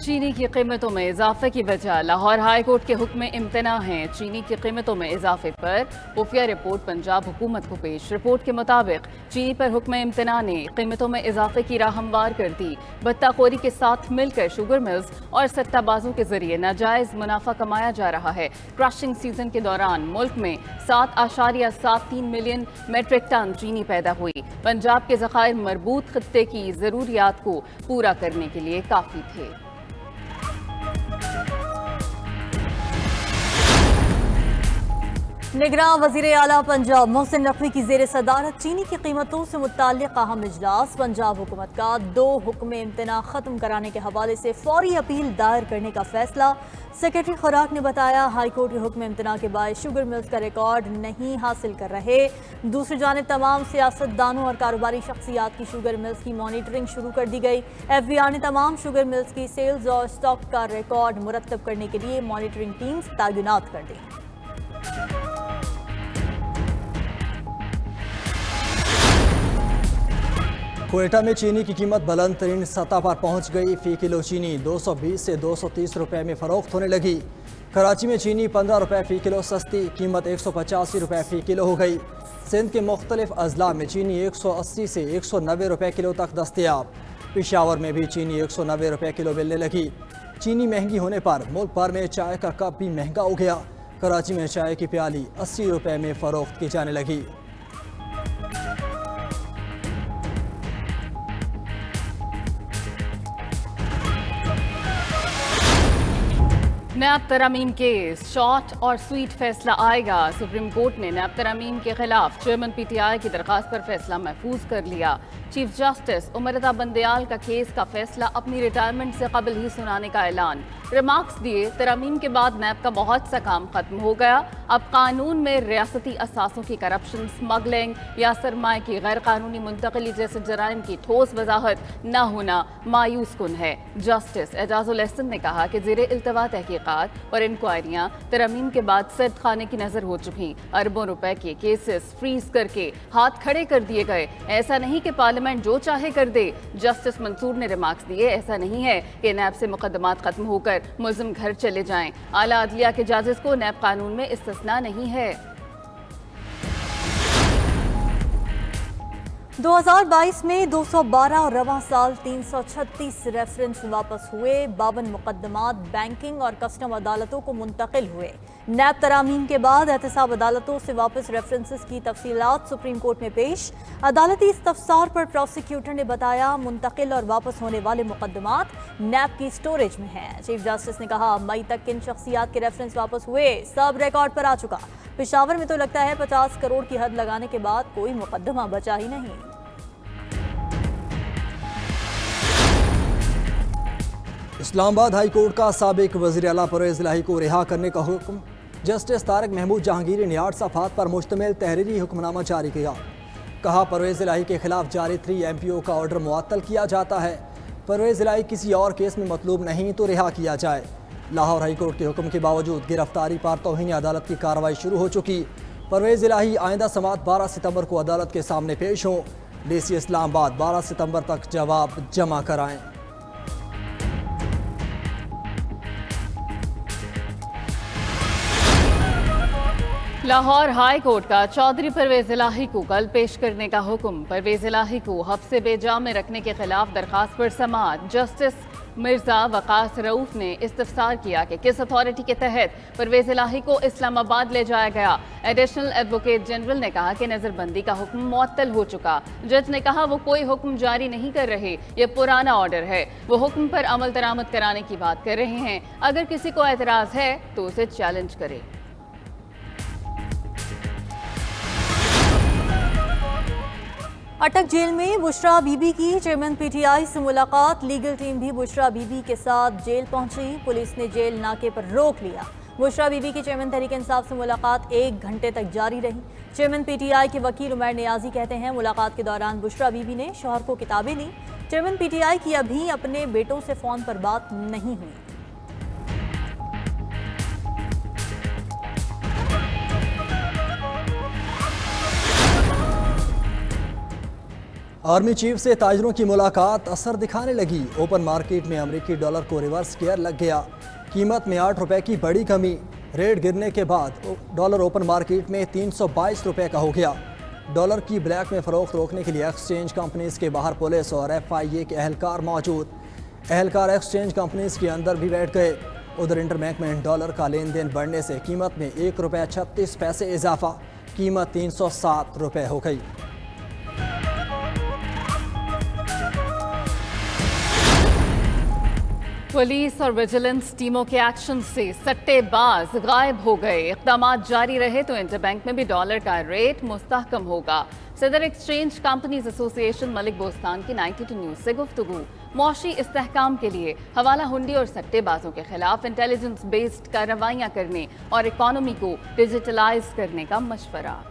चीनी की कीमतों में इजाफे की वजह लाहौर हाई कोर्ट के हुक्म इम्तना है। चीनी की कीमतों में इजाफे पर खुफिया रिपोर्ट पंजाब हुकूमत को पेश। रिपोर्ट के मुताबिक चीनी पर हुक्म इम्तना ने कीमतों में इजाफे की राह हमवार कर दी। बत्ताखोरी के साथ मिलकर शुगर मिल्स और सट्टाबाजों के जरिए नाजायज मुनाफा कमाया जा रहा है। क्रशिंग सीजन के दौरान मुल्क में 7.73 मिलियन मेट्रिक टन चीनी पैदा हुई। पंजाब के ज़खायर मरबूत खत्ते की जरूरियात को पूरा करने के लिए काफी थे। निगरान वज़ीर आला पंजाब मोहसिन नकवी की ज़ेर सदारत चीनी की कीमतों से मुताल्लिक़ अहम इजलास। पंजाब हुकूमत का 2 हुक्म इम्तना ख़त्म कराने के हवाले से फौरी अपील दायर करने का फैसला। सेक्रेटरी खुराक ने बताया, हाई कोर्ट के हुक्म इम्तना के बाद शुगर मिल्स का रिकॉर्ड नहीं हासिल कर रहे। दूसरी जानिब तमाम सियासतदानों और कारोबारी शख्सियात की शुगर मिल्स की मॉनिटरिंग शुरू कर दी गई। FBI ने तमाम शुगर मिल्स की सेल्स और स्टॉक का रिकॉर्ड मुरतब करने के लिए मॉनिटरिंग टीम्स तैनात कर दी। क्वेटा में चीनी की कीमत बुलंद तरीन सतह पर पहुंच गई। फ़ी किलो चीनी 220 से 230 रुपए में फ़रोख्त होने लगी। कराची में चीनी 15 रुपए फ़ी किलो सस्ती, कीमत 185 रुपए फ़ी किलो हो गई। सिंध के मुख्तलिफ अजला में चीनी 180 से 190 रुपए किलो तक दस्तयाब। पेशावर में भी चीनी 190 रुपए किलो मिलने लगी। चीनी महंगी होने पर मुल्क भर में चाय का कप भी महंगा हो गया। कराची में चाय की प्याली 80 रुपए में फ़रोख्त की जाने लगी। नैब तरमीम केस शॉर्ट और स्वीट फैसला आएगा। सुप्रीम कोर्ट ने नैब तरमीम के खिलाफ चेयरमैन PTI की दरखास्त पर फैसला महफूज कर लिया। चीफ जस्टिस उमरता बंदयाल का केस का फैसला अपनी रिटायरमेंट से कबल ही सुनाने का ऐलान। रिमार्क्स दिए, तरमीम के बाद नैब का बहुत सा काम खत्म हो गया। अब कानून में रियासती असासों की करप्शन, स्मगलिंग या सरमाए की गैर कानूनी मुंतकली जैसे जराइम की ठोस वजाहत न होना मायूस कुन है। जस्टिस एजाजुल एहसन ने कहा कि ज़ेरे इल्तवा तहकीकात और इंक्वायरियां तरमीम के बाद सर्द खाने की नजर हो चुकी। अरबों रुपए के केसेस फ्रीज करके हाथ खड़े कर दिए गए। ऐसा नहीं कि पार्लियामेंट जो चाहे कर दे। जस्टिस मंसूर ने रिमार्क्स दिए, ऐसा नहीं है कि नैब से मुकदमात खत्म होकर मुल्जिम घर चले जाएं। आला अदलिया के जजेस को नैब कानून में इस्तिस्ना नहीं है। 2022 में 212 और रवां साल 336 रेफरेंस वापस हुए। 52 मुकदमात बैंकिंग और कस्टम अदालतों को मुंतकिल हुए। नैब तरामीम के बाद एहतसाब अदालतों से वापस रेफरेंसेस की तफसीलात सुप्रीम कोर्ट में पेश। अदालती इस्तफसार पर प्रोसिक्यूटर ने बताया, मुंतकिल और वापस होने वाले मुकदमात नैब की स्टोरेज में हैं। चीफ जस्टिस ने कहा, मई तक किन शख्सियात के रेफरेंस वापस हुए सब रिकॉर्ड पर आ चुका। पेशावर में तो लगता है 50 करोड़ की हद लगाने के बाद कोई मुकदमा बचा ही नहीं। इस्लामाबाद हाई कोर्ट का साबिक वज़ीर आला परवेज़ इलाही को रिहा करने का हुक्म। जस्टिस तारिक महमूद जहांगीरी ने 8 सफ़हात पर मुश्तमिल तहरीरी हुक्मनामा जारी किया। कहा, परवेज़ इलाही के खिलाफ जारी 3 MPO का ऑर्डर मुअत्तल किया जाता है। परवेज़ इलाही किसी और केस में मतलूब नहीं तो रिहा किया जाए। लाहौर हाई कोर्ट के हुक्म के बावजूद गिरफ्तारी पर तौहीन अदालत की कार्रवाई शुरू हो चुकी। परवेज़ इलाही आइंदा समात 12 सितंबर को अदालत के सामने पेश हों। DC इस्लामाबाद 12 सितंबर तक जवाब जमा कराएं। लाहौर हाई कोर्ट का चौधरी परवेज़ इलाही को कल पेश करने का हुक्म। परवेज़ इलाही को हब्से बेजा में रखने के खिलाफ दरखास्त पर समाअत। जस्टिस मिर्जा वकास रऊफ ने इस्तफसार किया कि किस अथॉरिटी के तहत परवेज़ इलाही को इस्लामाबाद ले जाया गया। एडिशनल एडवोकेट जनरल ने कहा कि नज़रबंदी का हुक्म मुअत्तल हो चुका। जज ने कहा, वो कोई हुक्म जारी नहीं कर रहे, ये पुराना ऑर्डर है। वो हुक्म पर अमल दरामद कराने की बात कर रहे हैं। अगर किसी को एतराज़ है तो उसे चैलेंज करे। अटक जेल में बुशरा बीबी की चेयरमैन PTI से मुलाकात। लीगल टीम भी बुशरा बीबी के साथ जेल पहुंची। पुलिस ने जेल नाके पर रोक लिया। बुशरा बीबी की चेयरमैन तहरीक इंसाफ से मुलाकात 1 घंटे तक जारी रही। चेयरमैन PTI के वकील उमर नियाजी कहते हैं, मुलाकात के दौरान बुशरा बीबी ने शौहर को किताबें दी। चेयरमैन PTI की अभी अपने बेटों से फ़ोन पर बात नहीं हुई। आर्मी चीफ से ताजरों की मुलाकात असर दिखाने लगी। ओपन मार्केट में अमेरिकी डॉलर को रिवर्स गियर लग गया। कीमत में 8 रुपए की बड़ी कमी। रेट गिरने के बाद डॉलर ओपन मार्केट में 322 रुपए का हो गया। डॉलर की ब्लैक में फरोख्त रोकने के लिए एक्सचेंज कंपनीज के बाहर पुलिस और FIA के एहलकार मौजूद। एहलकार एक्सचेंज कंपनीज के अंदर भी बैठ गए। उधर इंटरबैंक में डॉलर का लेन देन बढ़ने से कीमत में 1 रुपया 36 पैसे इजाफा। कीमत 307 रुपए हो गई। पुलिस और विजिलेंस टीमों के एक्शन से सट्टेबाज गायब हो गए। इक़दाम जारी रहे तो इंटरबैंक में भी डॉलर का रेट मुस्तहकम होगा। सदर exchange companies association Malik Bostan की 92 न्यूज़ से गुफ्तगू। मौशी इस्तेहकाम के लिए हवाला हुंडी और सट्टेबाजों के खिलाफ इंटेलिजेंस बेस्ड कार्रवाइयां करने और इकॉनमी को डिजिटलाइज करने का मशवरा।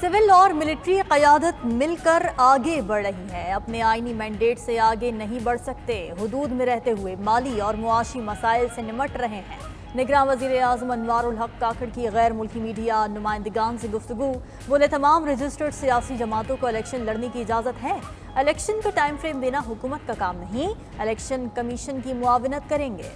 सिविल और मिलिट्री क़यादत मिलकर आगे बढ़ रही है। अपने आईनी मैंडेट से आगे नहीं बढ़ सकते। हुदूद में रहते हुए माली और मुआशी मसाइल से निमट रहे हैं। निगरान वज़ीर आज़म अनवारुल हक काकड़ की गैर मुल्की मीडिया नुमाइंदगान से गुफ्तगू। बोले तमाम रजिस्टर्ड सियासी जमातों को इलेक्शन लड़ने की इजाज़त है। इलेक्शन का टाइम फ्रेम देना हुकूमत का काम नहीं, इलेक्शन कमीशन की मुआवनत करेंगे।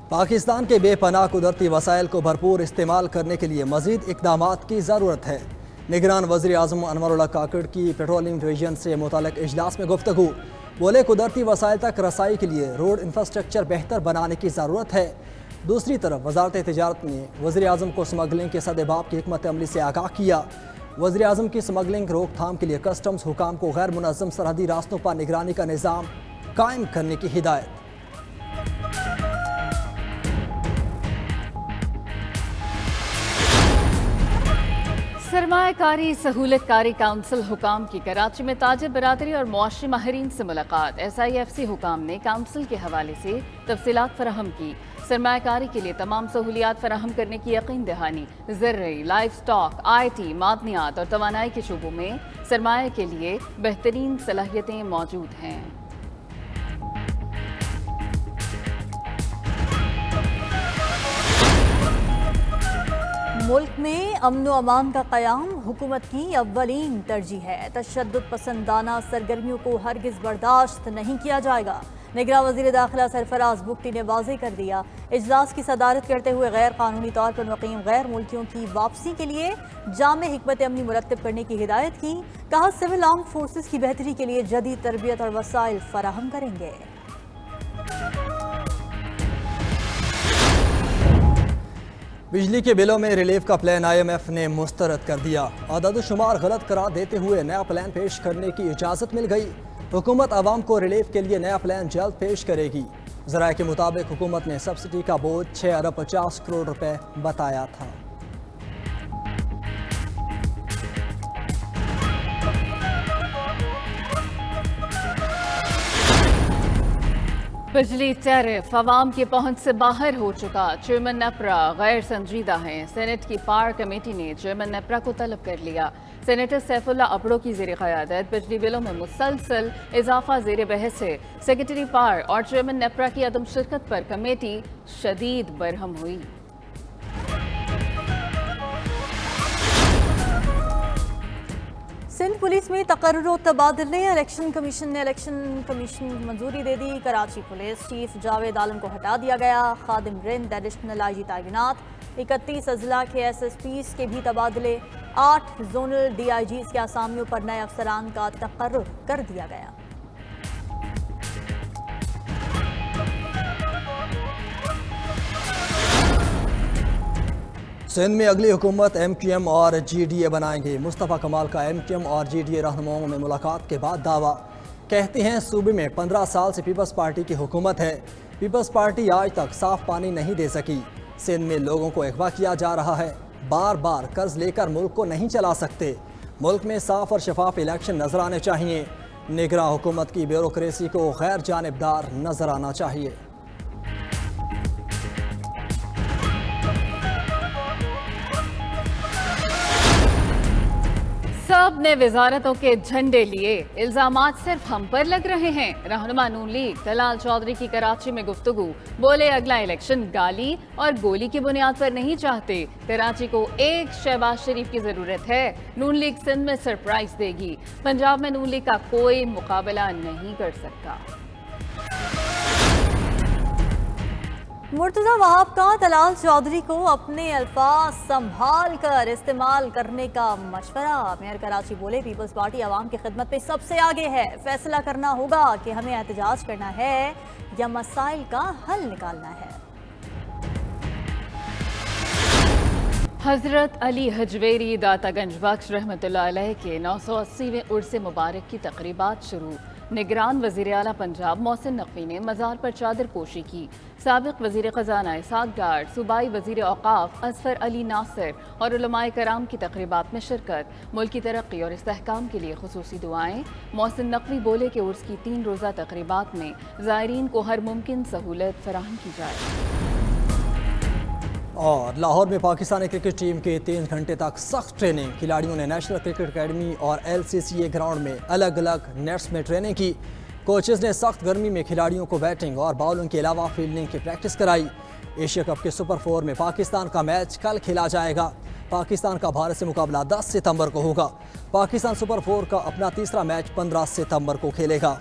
पाकिस्तान के बेपनाह कुदरती वसाइल को भरपूर इस्तेमाल करने के लिए मज़ीद इक़दामात की ज़रूरत है। निगरान वज़ीर आज़म अनवारुल हक काकड़ की पेट्रोलियम डिवीजन से मुताल्लिक़ इजलास में गुफ्तगू। बोले कुदरती वसाइल तक रसाई के लिए रोड इंफ्रास्ट्रक्चर बेहतर बनाने की ज़रूरत है। दूसरी तरफ वज़ारत तिजारत ने वज़ीर आज़म को स्मगलिंग के सदेबाब की हिकमत अमली से आगाह किया। वज़ीर आज़म की स्मगलिंग रोकथाम के लिए कस्टम्स हुकाम को गैर मुनज़्ज़म सरहदी रास्तों पर निगरानी का निज़ाम कायम करने की हिदायत। सरमायाकारी सहूलतकारी काउंसिल हुकाम की कराची में ताजिर बरादरी और मुआशी माहिरीन से मुलाकात। SIFC हुकाम ने काउंसिल के हवाले से तफसीलात फराहम की। सरमायाकारी के लिए तमाम सहूलियात फराहम करने की यकीन दहानी। ज़र्री, लाइफ स्टॉक, IT, मादनियात और तवानाई के शोबों में सरमाया के लिए बेहतरीन सलाहियतें मौजूद हैं। मुल्क में अमन व अमान का क़याम हुकूमत की अव्वलीन तरजीह है। तशद्दुद पसंदाना सरगर्मियों को हरगिज़ बर्दाश्त नहीं किया जाएगा। निगरान वज़ीर दाखिला सरफराज बुख्ती ने वाज़ेह कर दिया। इजलास की सदारत करते हुए गैर कानूनी तौर पर मुक़ीम गैर मुल्कियों की वापसी के लिए जामे हिकमत अमली मुरत्तब करने की हिदायत की। कहा सिविल आर्म फोर्सेस की बेहतरी के लिए जदीद तरबियत और वसाइल फराहम करेंगे। बिजली के बिलों में रिलीफ का प्लान IMF ने मुस्तरद कर दिया। अदद शुमार गलत करार देते हुए नया प्लान पेश करने की इजाज़त मिल गई। हुकूमत आवाम को रिलीफ के लिए नया प्लान जल्द पेश करेगी। ज़राए के मुताबिक हुकूमत ने सब्सिडी का बोझ 6 अरब 50 करोड़ रुपए बताया था। बिजली टैरिफ अवाम की पहुंच से बाहर हो चुका। चेयरमैन नेपरा गैर संजीदा हैं। सेनेट की पार कमेटी ने चेयरमैन नेपरा को तलब कर लिया। सेनेटर सैफुल्ला अबड़ो की ज़ेर क़यादत बिजली बिलों में मुसलसल इजाफा ज़ेर बहस है। सेक्रेटरी पार और चेयरमैन नेपरा की अदम शिरकत पर कमेटी शदीद बरहम हुई। सिंध पुलिस में तकर्रुर तबादले। इलेक्शन कमीशन मंजूरी दे दी। कराची पुलिस चीफ जावेद आलम को हटा दिया गया। खादिम रिंद एडिशनल IG तैनात। 31 अजला के SSPs के भी तबादले। 8 जोनल DIGs के असामियों पर नए अफसरान का तकर्रुर कर दिया गया। सिंध में अगली हुकूमत MQM और GDA बनाएंगे। मुस्तफ़ा कमाल का MQM और GDA रहनुमाओं में मुलाकात के बाद दावा। कहते हैं सूबे में 15 साल से पीपल्स पार्टी की हुकूमत है। पीपल्स पार्टी आज तक साफ पानी नहीं दे सकी। सिंध में लोगों को अगवा किया जा रहा है। बार बार कर्ज लेकर मुल्क को नहीं चला सकते। मुल्क में साफ और शफाफ इलेक्शन नजर आने चाहिए। निगरान हुकूमत की ब्यूरोक्रेसी को गैर जानिबदार नजर आना चाहिए। सब ने वजारतों के झंडे लिए, इल्जामात सिर्फ हम पर लग रहे हैं। रहनुमा नून लीग दलाल चौधरी की कराची में गुफ्तगू, बोले अगला इलेक्शन गाली और गोली की बुनियाद पर नहीं चाहते। कराची को एक शहबाज शरीफ की जरूरत है, नून लीग सिंध में सरप्राइज देगी। पंजाब में नून लीग का कोई मुकाबला नहीं कर सकता। मुर्तजा वहाब का दलाल चौधरी को अपने अल्फाज संभाल कर इस्तेमाल करने का मशवरा। मेयर कराची बोले पीपल्स पार्टी आवाम की खिदमत पे सबसे आगे है, फैसला करना होगा कि हमें एहतजाज करना है या मसाइल का हल निकालना है। हजरत अली हजवेरी दातागंज बख्श रहमतुल्लाह अलैह के 980वें उर्स मुबारक की तकरीबात शुरू। निगरान वज़ीर आला पंजाब मोहसिन नकवी ने मज़ार पर चादर पोशी की। साबिक़ वज़ीर ख़जाना इसाक डार, सूबाई वज़ीर औक़ाफ़ असफ़र अली नासिर और उलमाए कराम की तकरीबात में शिरकत। मुल्क की तरक्की और इस्तेहकाम के लिए खुसूसी दुआएं। मोहसिन नकवी बोले कि उर्स की 3 रोज़ा तकरीबात में ज़ायरीन को हर मुमकिन सहूलत फराहम की जाए। और लाहौर में पाकिस्तानी क्रिकेट टीम के 3 घंटे तक सख्त ट्रेनिंग। खिलाड़ियों ने नेशनल क्रिकेट अकेडमी और LCCA ग्राउंड में अलग अलग नेट्स में ट्रेनिंग की। कोचेस ने सख्त गर्मी में खिलाड़ियों को बैटिंग और बॉलिंग के अलावा फील्डिंग की प्रैक्टिस कराई। एशिया कप के सुपर 4 में पाकिस्तान का मैच कल खेला जाएगा। पाकिस्तान का भारत से मुकाबला 10 सितंबर को होगा। पाकिस्तान सुपर 4 का अपना तीसरा मैच 15 सितंबर को खेलेगा।